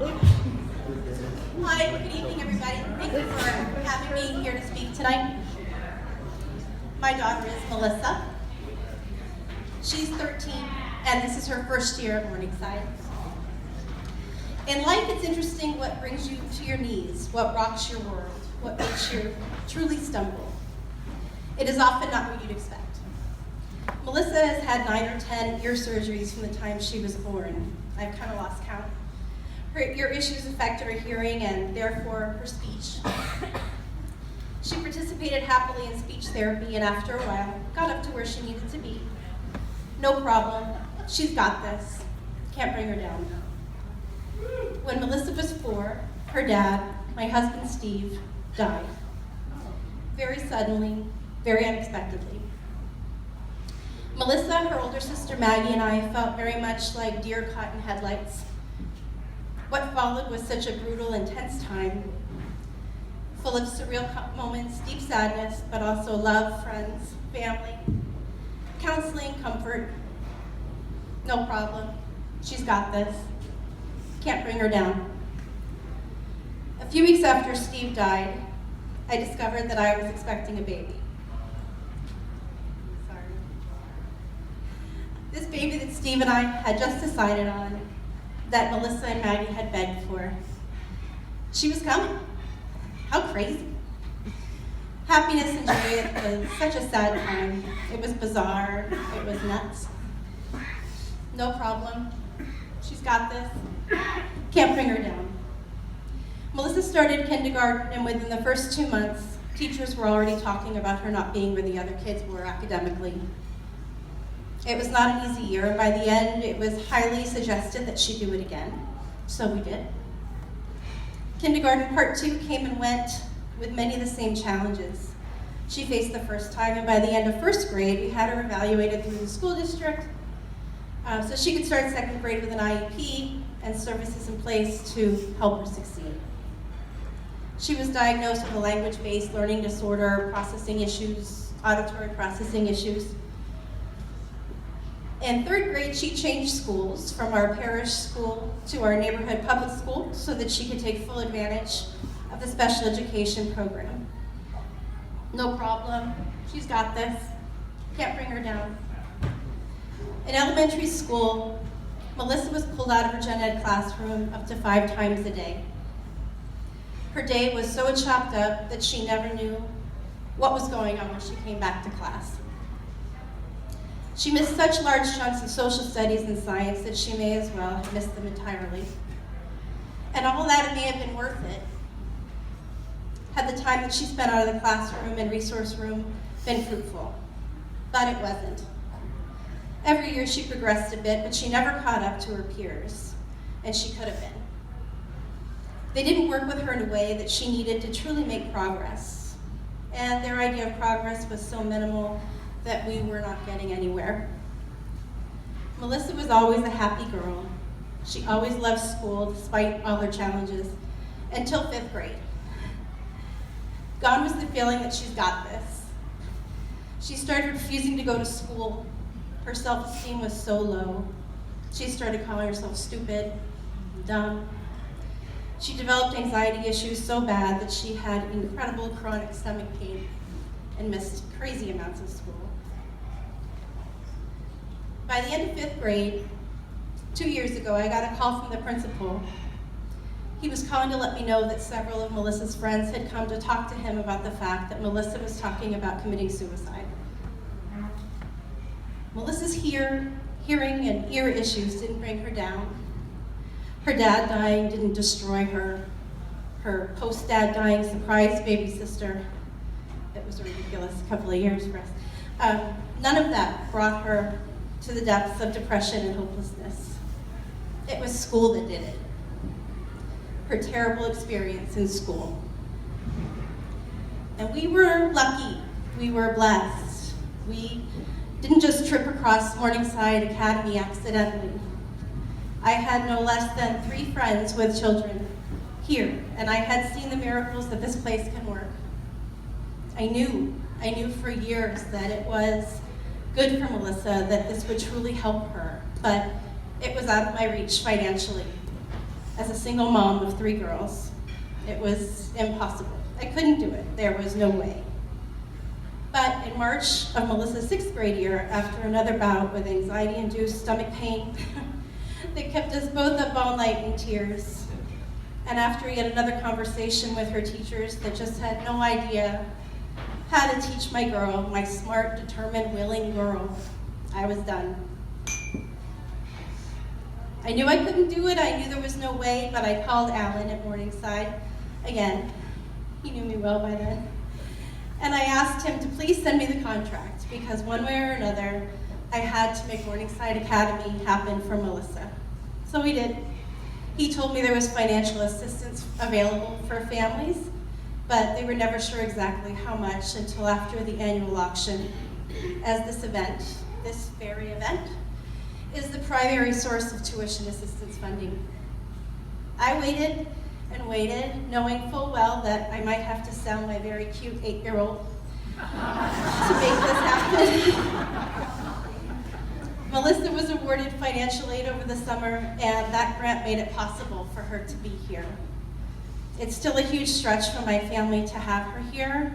Hi, good evening, everybody. Thank you for having me here to speak tonight. My daughter is Melissa. She's 13, and this is her first year at Morningside. In life, it's interesting what brings you to your knees, what rocks your world, what makes you truly stumble. It is often not what you'd expect. Melissa has had 9 or 10 ear surgeries from the time she was born. I've kind of lost count. Her ear issues affected her hearing and therefore her speech. She participated happily in speech therapy and after a while got up to where she needed to be. No problem, she's got this. Can't bring her down. When Melissa was 4, her dad, my husband Steve, died. Very suddenly, very unexpectedly. Melissa, her older sister Maggie, and I felt very much like deer caught in headlights. What followed was such a brutal, intense time, full of surreal moments, deep sadness, but also love, friends, family, counseling, comfort. No problem. She's got this. Can't bring her down. A few weeks after Steve died, I discovered that I was expecting a baby. Sorry. This baby that Steve and I had just decided on, that Melissa and Maggie had begged for. She was coming. How crazy. Happiness and joy was such a sad time. It was bizarre. It was nuts. No problem. She's got this. Can't bring her down. Melissa started kindergarten, and within the first 2 months, teachers were already talking about her not being where the other kids were academically. It was not an easy year, and by the end, it was highly suggested that she do it again. So we did. Kindergarten Part 2 came and went with many of the same challenges she faced the first time, and by the end of first grade, we had her evaluated through the school district so she could start second grade with an IEP and services in place to help her succeed. She was diagnosed with a language-based learning disorder, processing issues, auditory processing issues. In third grade, she changed schools from our parish school to our neighborhood public school so that she could take full advantage of the special education program. No problem, she's got this. Can't bring her down. In elementary school, Melissa was pulled out of her gen ed classroom up to 5 times a day. Her day was so chopped up that she never knew what was going on when she came back to class. She missed such large chunks of social studies and science that she may as well have missed them entirely. And all that may have been worth it had the time that she spent out of the classroom and resource room been fruitful. But it wasn't. Every year she progressed a bit, but she never caught up to her peers, and she could have been. They didn't work with her in a way that she needed to truly make progress. And their idea of progress was so minimal that we were not getting anywhere. Melissa was always a happy girl. She always loved school despite all her challenges, until 5th grade. Gone was the feeling that she's got this. She started refusing to go to school. Her self-esteem was so low. She started calling herself stupid, dumb. She developed anxiety issues so bad that she had incredible chronic stomach pain and missed crazy amounts of school. By the end of 5th grade, 2 years ago, I got a call from the principal. He was calling to let me know that several of Melissa's friends had come to talk to him about the fact that Melissa was talking about committing suicide. Melissa's hearing and ear issues didn't bring her down. Her dad dying didn't destroy her. Her post-dad dying surprised baby sister. It was a ridiculous couple of years for us. None of that brought her to the depths of depression and hopelessness. It was school that did it. Her terrible experience in school. And we were lucky. We were blessed. We didn't just trip across Morningside Academy accidentally. I had no less than 3 friends with children here, and I had seen the miracles that this place can work. I knew for years that it was good for Melissa, that this would truly help her, but it was out of my reach financially. as a single mom of 3 girls. It was impossible. I couldn't do it. There was no way. But in March of Melissa's 6th grade year, after another bout with anxiety-induced stomach pain that kept us both up all night in tears, and after yet another conversation with her teachers that just had no idea how to teach my girl, my smart, determined, willing girl, I was done. I knew I couldn't do it. I knew there was no way, but I called Alan at Morningside. Again, he knew me well by then. And I asked him to please send me the contract, because one way or another, I had to make Morningside Academy happen for Melissa. So he did. He told me there was financial assistance available for families, but they were never sure exactly how much until after the annual auction, as this very event, is the primary source of tuition assistance funding. I waited and waited, knowing full well that I might have to sell my very cute 8-year-old to make this happen. Melissa was awarded financial aid over the summer, and that grant made it possible for her to be here. It's still a huge stretch for my family to have her here.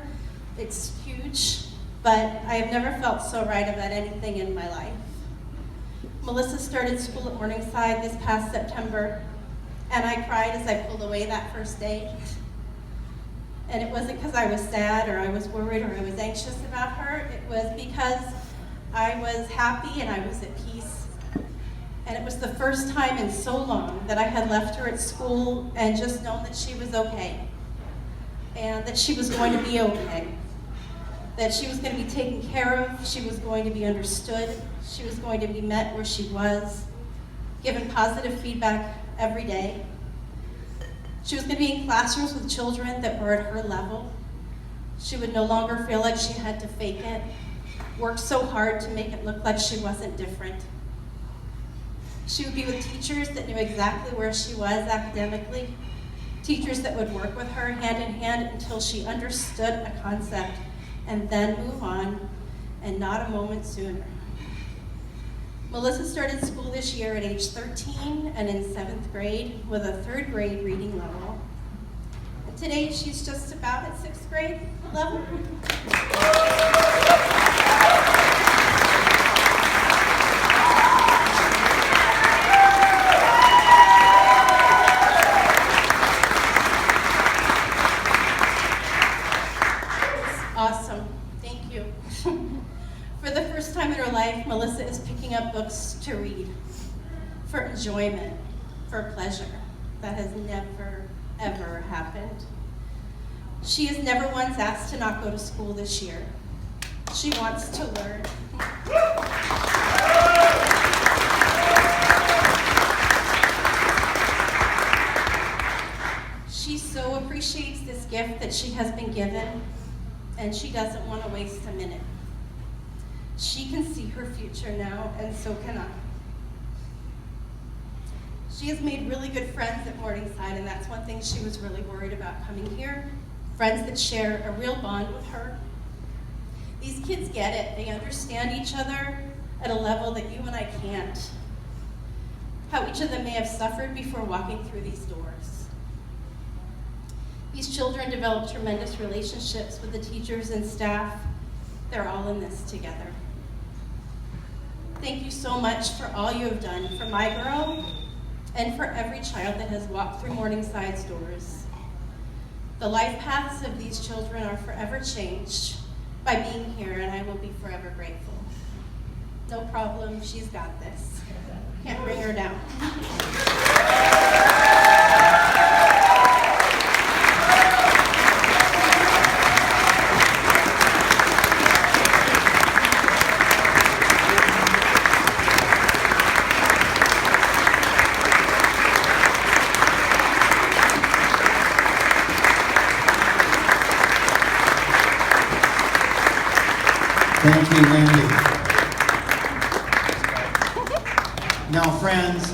It's huge, but I have never felt so right about anything in my life. Melissa started school at Morningside this past September, and I cried as I pulled away that first day. And it wasn't because I was sad or I was worried or I was anxious about her. It was because I was happy and I was at peace. And it was the first time in so long that I had left her at school and just known that she was okay. And that she was going to be okay. That she was going to be taken care of, she was going to be understood, she was going to be met where she was, given positive feedback every day. She was going to be in classrooms with children that were at her level. She would no longer feel like she had to fake it, work so hard to make it look like she wasn't different. She would be with teachers that knew exactly where she was academically, teachers that would work with her hand in hand until she understood a concept and then move on, and not a moment sooner. Melissa started school this year at age 13 and in 7th grade with a 3rd grade reading level. And today she's just about at 6th grade level. Awesome, thank you. For the first time in her life, Melissa is picking up books to read for enjoyment, for pleasure. That has never, ever happened. She has never once asked to not go to school this year. She wants to learn. She so appreciates this gift that she has been given, and she doesn't want to waste a minute. She can see her future now, and so can I. She has made really good friends at Morningside, and that's one thing she was really worried about coming here. Friends that share a real bond with her. These kids get it. They understand each other at a level that you and I can't. How each of them may have suffered before walking through these doors. These children develop tremendous relationships with the teachers and staff. They're all in this together. Thank you so much for all you have done for my girl and for every child that has walked through Morningside's doors. The life paths of these children are forever changed by being here, and I will be forever grateful. No problem, she's got this. Can't bring her down. Thank you, Lindy. Now, friends,